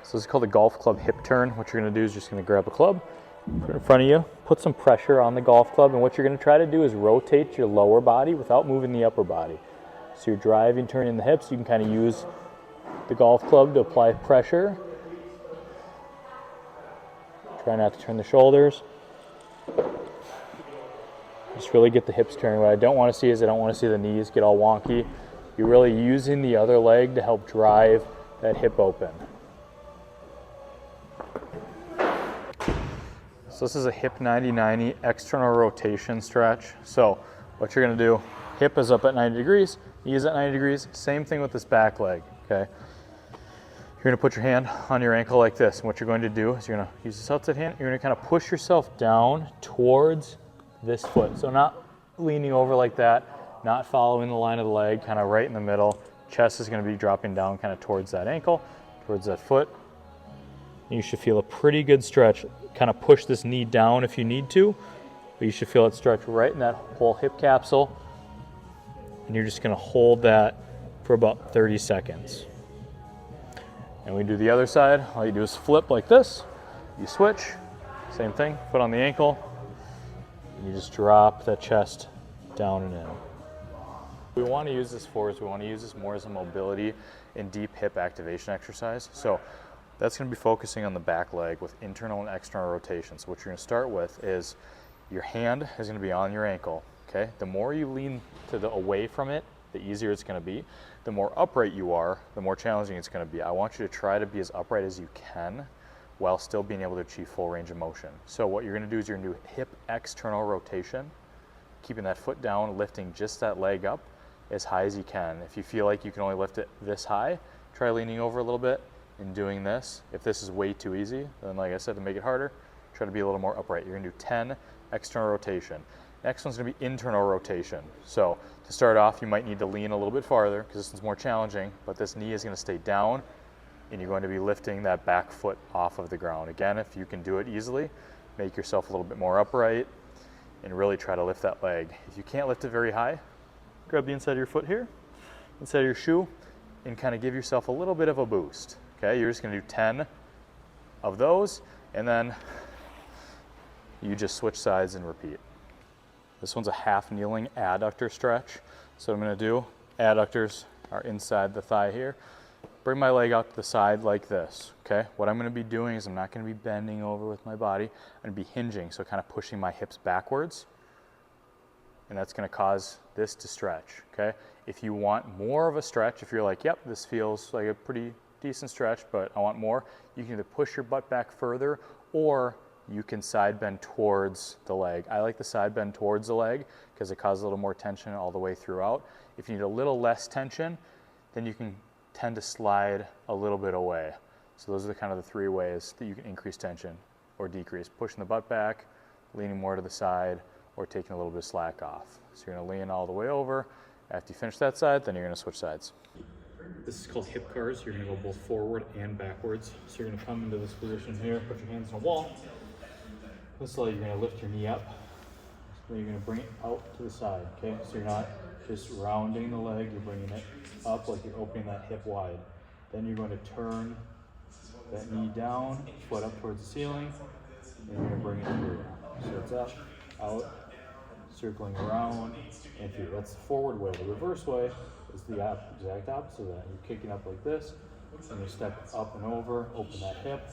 So this is called a golf club hip turn. What you're gonna do is just gonna grab a club, put it in front of you, put some pressure on the golf club, and what you're gonna try to do is rotate your lower body without moving the upper body. So you're driving, turning the hips. You can kind of use the golf club to apply pressure. Try not to turn the shoulders. Just really get the hips turning. What I don't want to see is I don't want to see the knees get all wonky. You're really using the other leg to help drive that hip open. So this is a hip 90-90 external rotation stretch. So what you're gonna do, hip is up at 90 degrees, knee is at 90 degrees, same thing with this back leg, okay? You're gonna put your hand on your ankle like this, and what you're going to do is you're gonna use this outside hand, you're gonna kind of push yourself down towards this foot. So not leaning over like that, not following the line of the leg, kind of right in the middle. Chest is gonna be dropping down kind of towards that ankle, towards that foot. You should feel a pretty good stretch. Kind of push this knee down if you need to, but you should feel it stretch right in that whole hip capsule. And you're just gonna hold that for about 30 seconds. And we do the other side. All you do is flip like this. You switch, same thing, foot on the ankle. And you just drop that chest down and in. We wanna use this for is we wanna use this more as a mobility and deep hip activation exercise. So that's going to be focusing on the back leg with internal and external rotation. So what you're going to start with is your hand is going to be on your ankle, okay? The more you lean to the away from it, the easier it's going to be. The more upright you are, the more challenging it's going to be. I want you to try to be as upright as you can while still being able to achieve full range of motion. So what you're going to do is you're going to do hip external rotation, keeping that foot down, lifting just that leg up as high as you can. If you feel like you can only lift it this high, try leaning over a little bit in doing this. If this is way too easy, then like I said, to make it harder, try to be a little more upright. You're gonna do 10 external rotation. Next one's gonna be internal rotation. So to start off, you might need to lean a little bit farther because this one's more challenging, but this knee is gonna stay down and you're going to be lifting that back foot off of the ground. Again, if you can do it easily, make yourself a little bit more upright and really try to lift that leg. If you can't lift it very high, grab the inside of your foot here, inside of your shoe, and kind of give yourself a little bit of a boost. Okay, you're just gonna do 10 of those, and then you just switch sides and repeat. This one's a half kneeling adductor stretch. So what I'm gonna do, adductors are inside the thigh here. Bring my leg out to the side like this, okay? What I'm gonna be doing is I'm not gonna be bending over with my body. I'm gonna be hinging, so kind of pushing my hips backwards, and that's gonna cause this to stretch, okay? If you want more of a stretch, if you're like, yep, this feels like a pretty decent stretch, but I want more, you can either push your butt back further or you can side bend towards the leg. I like the side bend towards the leg because it causes a little more tension all the way throughout. If you need a little less tension, then you can tend to slide a little bit away. So those are the kind of the three ways that you can increase tension or decrease. Pushing the butt back, leaning more to the side, or taking a little bit of slack off. So you're gonna lean all the way over. After you finish that side, then you're gonna switch sides. This is called hip cars. You're gonna go both forward and backwards. So you're gonna come into this position here, put your hands on a wall. This leg, you're gonna lift your knee up. Then you're gonna bring it out to the side, okay? So you're not just rounding the leg, you're bringing it up like you're opening that hip wide. Then you're going to turn that knee down, foot up towards the ceiling, and you're gonna bring it through. So it's up, out, circling around, and through. That's the forward way. The reverse way is the exact opposite of that. You're kicking up like this, and you step up and over, open that hip,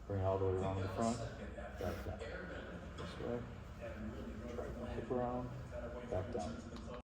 bring it all the way around the front, like that. This way, hip around, back down.